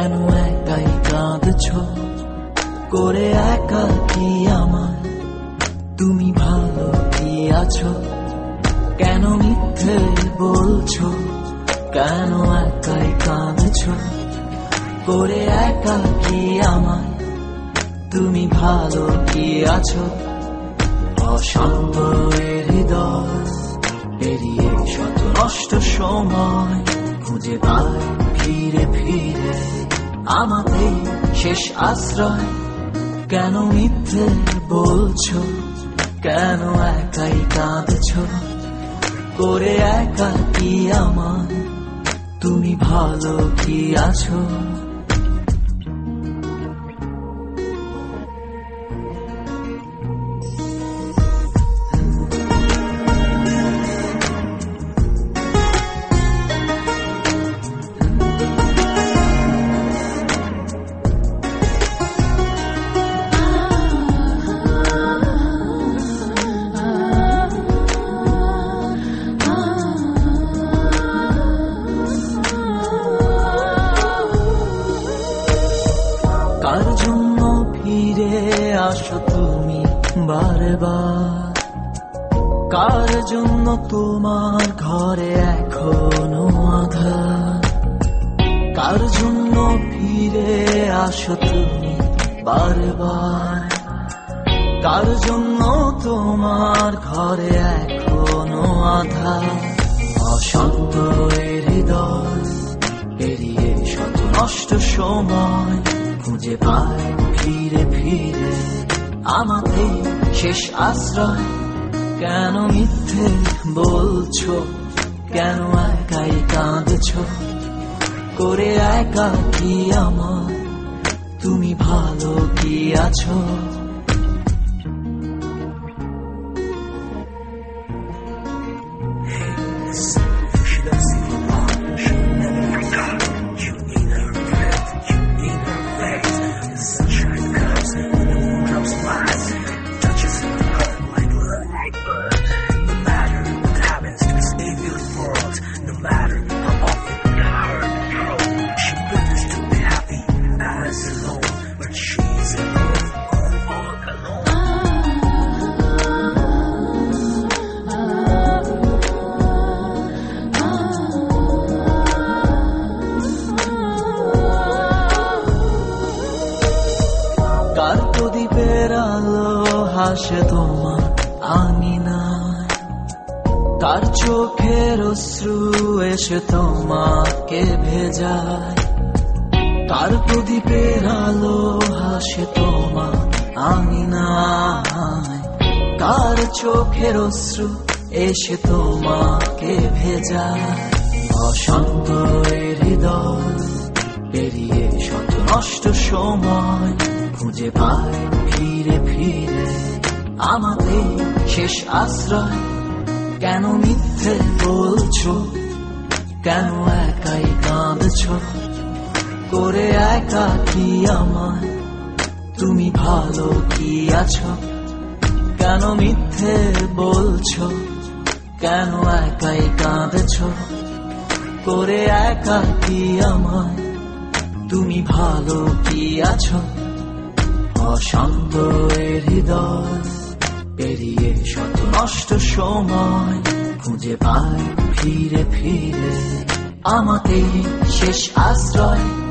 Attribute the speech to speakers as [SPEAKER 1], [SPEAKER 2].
[SPEAKER 1] কেন একাই কাঁদছ করে একাকী আমায়? তুমি ভালো কি আছো? কেন মিথ্যে বলছো? কেন একাই কাঁদছ করে একাকী আমায়? তুমি ভালো কি আছো? অশান্ত এ হৃদয় পেরিয়ে শত নষ্ট সময় খুঁজে পায় ফিরে ফিরে আমাদের শেষ আশ্রয়। কেন মিথ্যে বলছো? কেন একাই কাঁদছ করে একাকী আমায়? তুমি ভালো কি আছো? কার জন্য ফিরে আসো তুমি বারে বার? কার জন্য তোমার ঘরে এখনো আধার? কার জন্য ফিরে আসো তুমি বারে বার? কার জন্য তোমার ঘরে এখনো আধার? অশান্ত এ হৃদয় পেরিয়ে শত নষ্ট সময় খুঁজে পায় ফিরে ফিরে আমাদের শেষ আশ্রয়। কেন মিথ্যে বলছো? কেন একাই কাঁদছ করে একাকী আমায়? তুমি ভালো কি আছো? কার প্রদীপের আলো হাসে তোমার আঙিনায়? কার চোখের অশ্রু এসে তোমাকে ভেজায়? কার প্রদীপের আলো হাসে তোমার আঙিনায়? কার চোখের অশ্রু এসে তোমাকে ভেজায়? অশান্ত এ হৃদয় পেরিয়ে শত নষ্ট সময় খুঁজে পায় ফিরে ফিরে আমাদের শেষ আশ্রয়। কেন মিথ্যে বলছো? কেন একাই কাঁদছ করে একাকী আমায়? তুমি ভালো কি আছো? কেন মিথ্যে বলছো? কেন একাই কাঁদছ করে একাকী আমায়? তুমি ভালো কি আছো? অশান্ত এ হৃদয় পেরিয়ে শত নষ্ট সময় খুঁজে পায় ফিরে ফিরে আমাদের শেষ আশ্রয়।